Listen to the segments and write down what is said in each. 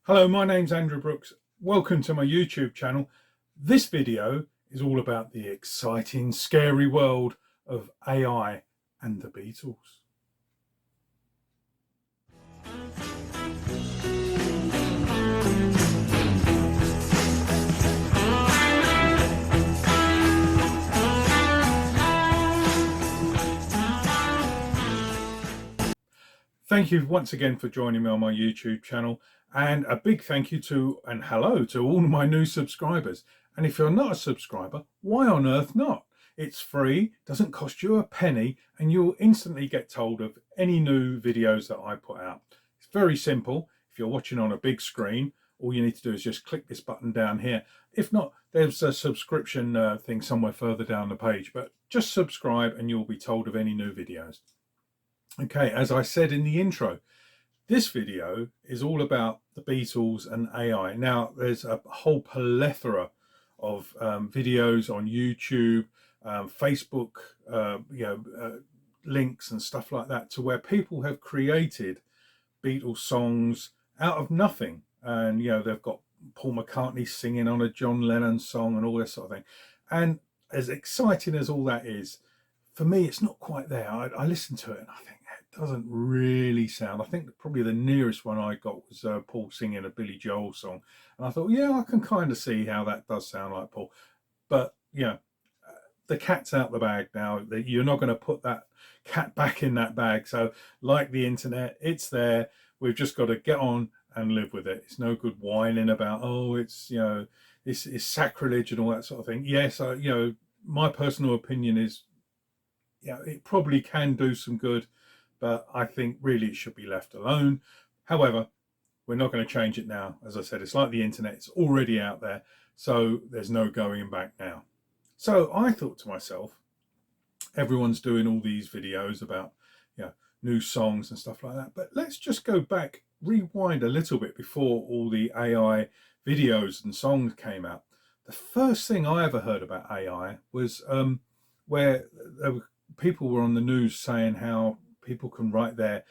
Hello, my name's Andrew Brooks. Welcome to my YouTube channel. This video is all about the exciting, scary world of AI and the Beatles. Thank you once again for joining me on my YouTube channel, and a big thank you to and hello to all my new subscribers. And if you're not a subscriber, why on earth not? It's free, doesn't cost you a penny, and you'll instantly get told of any new videos that I put out. It's very simple. If you're watching on a big screen, all you need to do is just click this button down here. If not, there's a subscription thing somewhere further down the page, but just subscribe and you'll be told of any new videos. Okay, as I said in the intro, this video is all about the Beatles and AI. Now, there's a whole plethora of videos on YouTube, Facebook, links and stuff like that, to where people have created Beatles songs out of nothing. And, they've got Paul McCartney singing on a John Lennon song and all this sort of thing. And as exciting as all that is, for me, it's not quite there. I listen to it and I think, doesn't really sound. I think probably the nearest one I got was Paul singing a Billy Joel song, and I thought, yeah, I can kind of see how that does sound like Paul. But the cat's out the bag now. That you're not going to put that cat back in that bag. So, like the internet, it's there. We've just got to get on and live with it. It's no good whining about, oh, it's it's sacrilege and all that sort of thing. Yes, my personal opinion is, it probably can do some good, but I think really it should be left alone. However, we're not going to change it now. As I said, it's like the internet, it's already out there, so there's no going back now. So I thought to myself, everyone's doing all these videos about new songs and stuff like that, but let's just go back, rewind a little bit before all the AI videos and songs came out. The first thing I ever heard about AI was where people were on the news saying how people can write their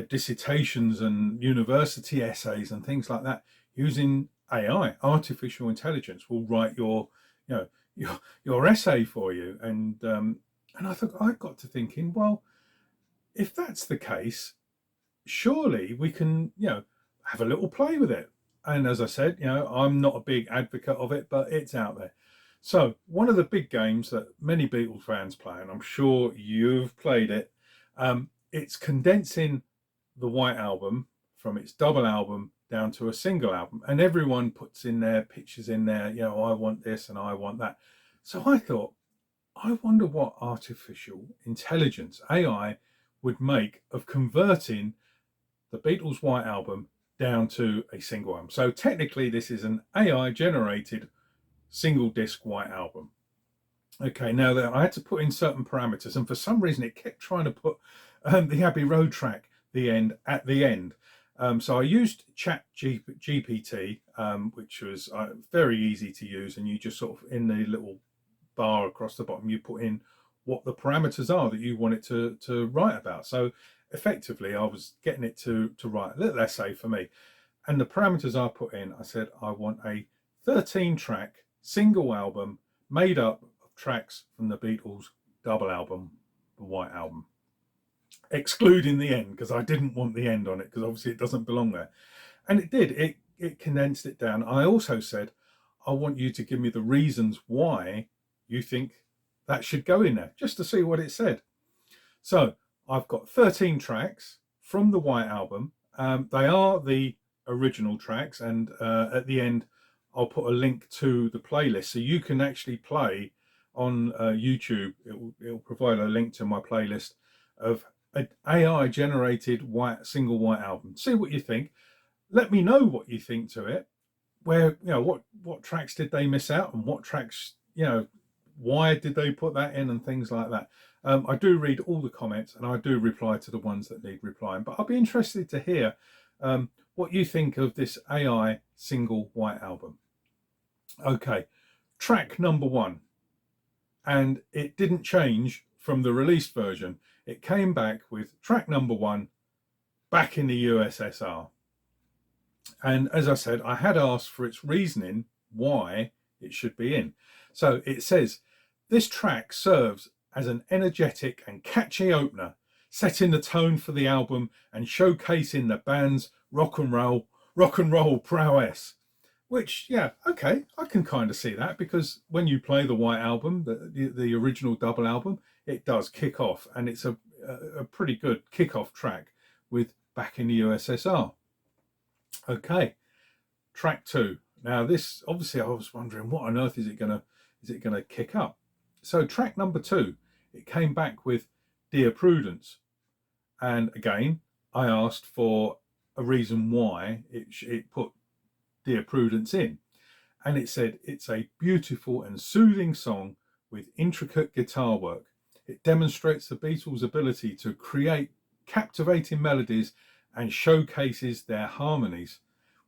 dissertations and university essays and things like that using AI. Artificial intelligence will write your essay for you. And I thought, I got to thinking, well, if that's the case, surely we can have a little play with it. And as I said, I'm not a big advocate of it, but it's out there. So one of the big games that many Beatles fans play, and I'm sure you've played it, it's condensing the White Album from its double album down to a single album. And everyone puts in their pictures in there, I want this and I want that. So I thought, I wonder what artificial intelligence, AI, would make of converting the Beatles' White Album down to a single album. So technically this is an AI generated single disc White Album. Okay, now I had to put in certain parameters, and for some reason it kept trying to put the Abbey Road track at the end. So I used Chat GPT, which was very easy to use, and you just sort of, in the little bar across the bottom, you put in what the parameters are that you want it to write about. So effectively I was getting it to write a little essay for me, and the parameters I put in, I said I want a 13 track single album made up of tracks from the Beatles double album, the White Album, excluding the end, because I didn't want the end on it, because obviously it doesn't belong there. And it did, it condensed it down. I also said, I want you to give me the reasons why you think that should go in there, just to see what it said. So I've got 13 tracks from the White Album. They are the original tracks, and at the end I'll put a link to the playlist, so you can actually play on YouTube. It'll provide a link to my playlist of an AI generated single White Album. See what you think. Let me know what you think to it. Where what tracks did they miss out, and what tracks why did they put that in, and things like that. I do read all the comments, and I do reply to the ones that need replying, but I'll be interested to hear what you think of this AI single White Album. Okay, track number 1, and it didn't change from the released version. It came back with track number 1, back in the USSR. And as I said, I had asked for its reasoning why it should be in. So it says, this track serves as an energetic and catchy opener, setting the tone for the album and showcasing the band's rock and roll prowess. Which, yeah, okay, I can kind of see that, because when you play the White Album, the original double album, it does kick off, and it's a pretty good kick-off track with Back in the USSR. Okay, track 2. Now this, obviously I was wondering, what on earth is it gonna kick up? So track number 2, it came back with Dear Prudence. And again, I asked for a reason why it put Dear Prudence in. And it said, it's a beautiful and soothing song with intricate guitar work. It demonstrates the Beatles' ability to create captivating melodies and showcases their harmonies,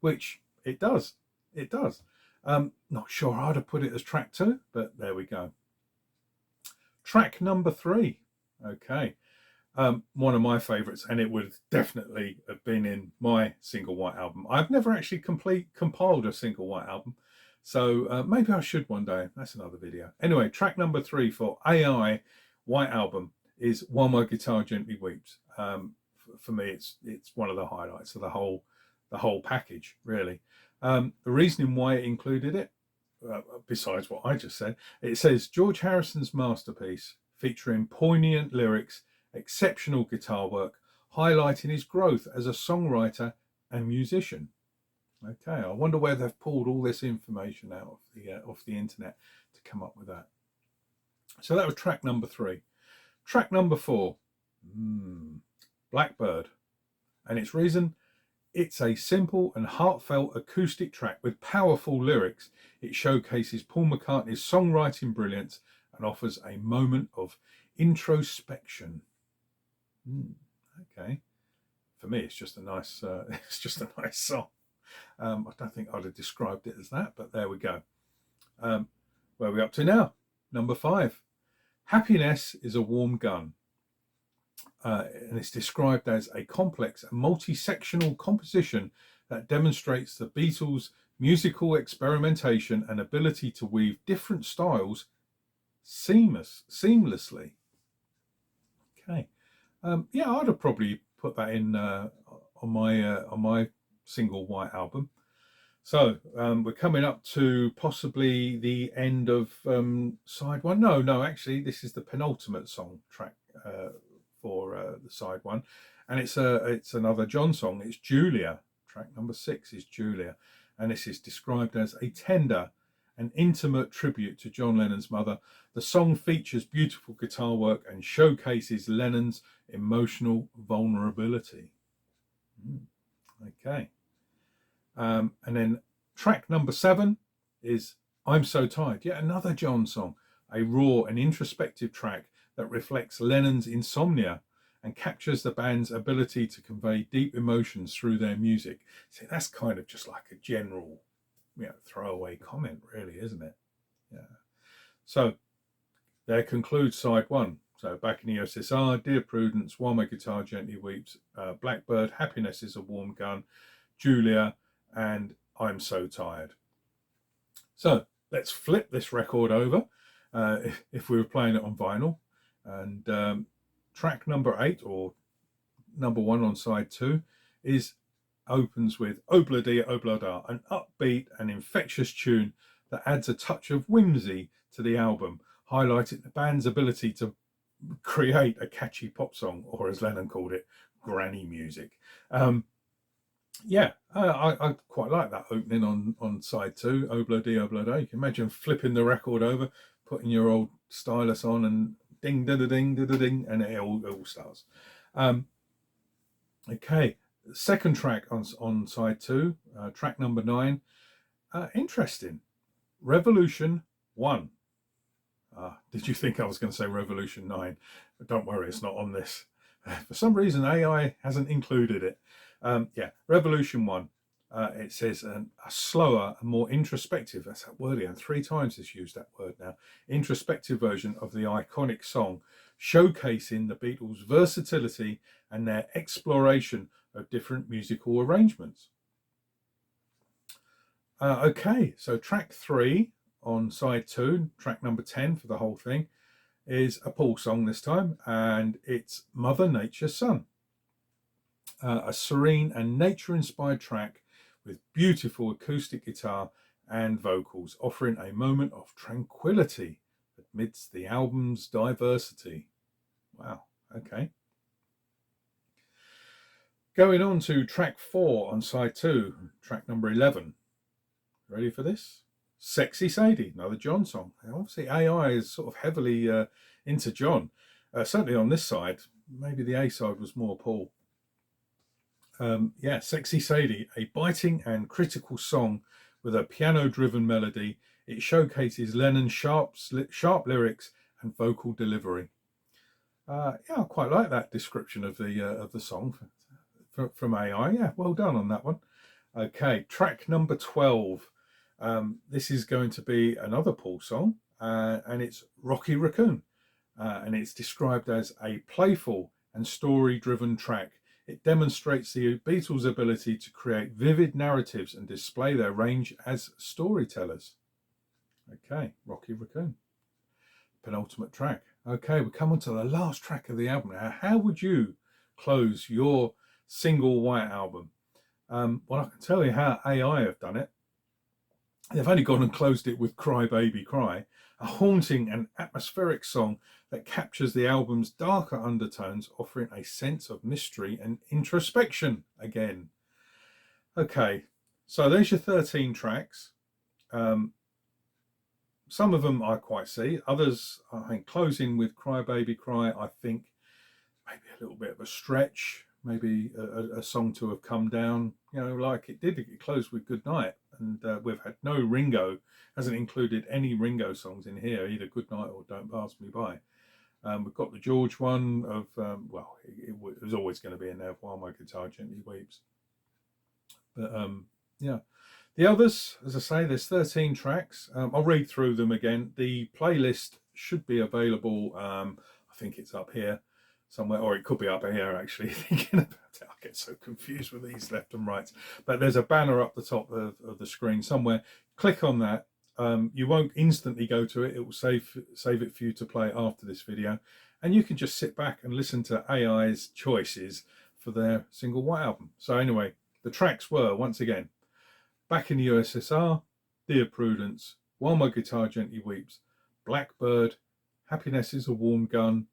which it does. It does. Not sure I'd have put it as track 2, but there we go. Track number 3. Okay. One of my favourites, and it would definitely have been in my single White Album. I've never actually compiled a single White Album, so maybe I should one day. That's another video. Anyway, track number 3 for AI White Album is While My Guitar Gently Weeps. For me, it's one of the highlights of the whole package, really. The reasoning why it included it, besides what I just said, it says George Harrison's masterpiece, featuring poignant lyrics, exceptional guitar work, highlighting his growth as a songwriter and musician. Okay, I wonder where they've pulled all this information out of the internet to come up with that. So that was track number 3. Track number 4, Blackbird. And its reason, it's a simple and heartfelt acoustic track with powerful lyrics. It showcases Paul McCartney's songwriting brilliance and offers a moment of introspection. Okay, for me, it's just a nice, song. I don't think I'd have described it as that, but there we go. Where are we up to now? Number 5. Happiness is a Warm Gun. And it's described as a complex and multi-sectional composition that demonstrates the Beatles' musical experimentation and ability to weave different styles seamlessly. Okay, yeah, I'd have probably put that in on my single White Album. So we're coming up to possibly the end of side 1. No, actually, this is the penultimate song track for the side 1, and it's another John song. It's Julia. Track number 6 is Julia, and this is described as a tender and intimate tribute to John Lennon's mother. The song features beautiful guitar work and showcases Lennon's emotional vulnerability. Okay. And then track number 7 is I'm So Tired, yet another John song, a raw and introspective track that reflects Lennon's insomnia and captures the band's ability to convey deep emotions through their music. See, that's kind of just like a general, throwaway comment, really, isn't it? Yeah. So there concludes side 1. So Back in the USSR, Dear Prudence, While My Guitar Gently Weeps, Blackbird, Happiness is a Warm Gun, Julia, and I'm So Tired. So let's flip this record over if we were playing it on vinyl. And track number 8, or number 1 on side 2, opens with Obla-Dia Obla-Da, an upbeat and infectious tune that adds a touch of whimsy to the album, highlighting the band's ability to create a catchy pop song, or as Lennon called it, granny music. Yeah, I quite like that opening on side 2, Obla-Dia Obla-Da. You can imagine flipping the record over, putting your old stylus on, and ding, da da ding, da da ding, and it all starts. Okay, second track on side 2, track number 9. Interesting. Revolution 1. Did you think I was going to say Revolution 9? But don't worry, it's not on this. For some reason, AI hasn't included it. Yeah, Revolution 1. It says a slower and more introspective, that's that word again, 3 times it's used that word now, introspective version of the iconic song, showcasing the Beatles' versatility and their exploration of different musical arrangements. Okay, so track 3 on side 2, track number 10 for the whole thing, is a Paul song this time, and it's Mother Nature's Son. A serene and nature-inspired track with beautiful acoustic guitar and vocals, offering a moment of tranquility amidst the album's diversity. Wow, okay. Going on to track 4 on side 2, track number 11. Ready for this? Sexy Sadie, another John song. Obviously, AI is sort of heavily into John. Certainly on this side, maybe the A side was more Paul. Yeah, Sexy Sadie, a biting and critical song with a piano-driven melody. It showcases Lennon's sharp lyrics and vocal delivery. Yeah, I quite like that description of the song from AI. Yeah, well done on that one. Okay, track number 12. This is going to be another Paul song, and it's Rocky Raccoon, and it's described as a playful and story-driven track. It demonstrates the Beatles' ability to create vivid narratives and display their range as storytellers. Okay, Rocky Raccoon, penultimate track. Okay, we come on to the last track of the album. Now, how would you close your single white album? Well, I can tell you how AI have done it. They've only gone and closed it with Cry Baby Cry, a haunting and atmospheric song that captures the album's darker undertones, offering a sense of mystery and introspection again. Okay, so there's your 13 tracks. Some of them I quite see, others I think closing with Cry Baby Cry, I think maybe a little bit of a stretch, maybe a song to have come down, you know, like it did. It closed with Good Night, and we've had no Ringo, hasn't included any Ringo songs in here, either Good Night or Don't Pass Me By. We've got the George one of, well, it was always going to be in there, While My Guitar Gently Weeps. But yeah, the others, as I say, there's 13 tracks. I'll read through them again. The playlist should be available, I think it's up here somewhere, or it could be up here actually. Thinking about it, I get so confused with these left and rights. But there's a banner up the top of the screen somewhere. Click on that. You won't instantly go to it. It will save it for you to play after this video, and you can just sit back and listen to AI's choices for their single white album. So anyway, the tracks were, once again, Back in the USSR, Dear Prudence, While My Guitar Gently Weeps, Blackbird, Happiness is a Warm Gun,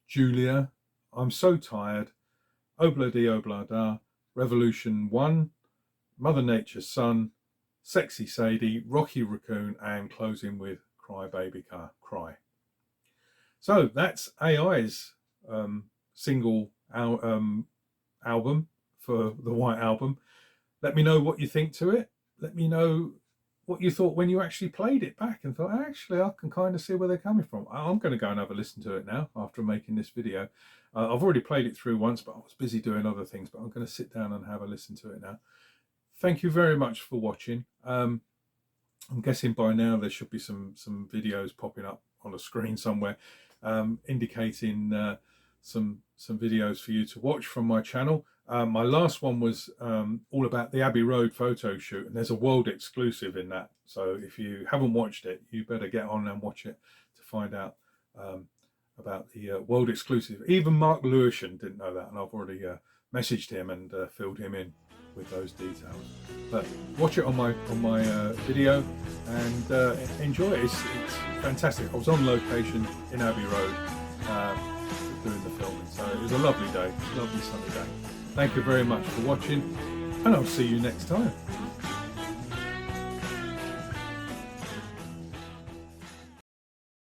Julia, I'm So Tired, Obla-Di Obla-Da, Revolution 1, Mother Nature's Son, Sexy Sadie, Rocky Raccoon, and closing with Cry Baby Cry. So that's AI's single album for the White Album. Let me know what you think to it. Let me know what you thought when you actually played it back and thought, actually, I can kind of see where they're coming from. I'm going to go and have a listen to it now after making this video. I've already played it through once, but I was busy doing other things, but I'm going to sit down and have a listen to it now. Thank you very much for watching. I'm guessing by now there should be some videos popping up on a screen somewhere, indicating some videos for you to watch from my channel. My last one was all about the Abbey Road photo shoot, and there's a world exclusive in that. So if you haven't watched it, you better get on and watch it to find out about the world exclusive. Even Mark Lewisham didn't know that, and I've already messaged him and filled him in with those details. But watch it on my video and enjoy it. It's fantastic. I was on location in Abbey Road doing the filming, so it was a lovely day, lovely sunny day. Thank you very much for watching, and I'll see you next time.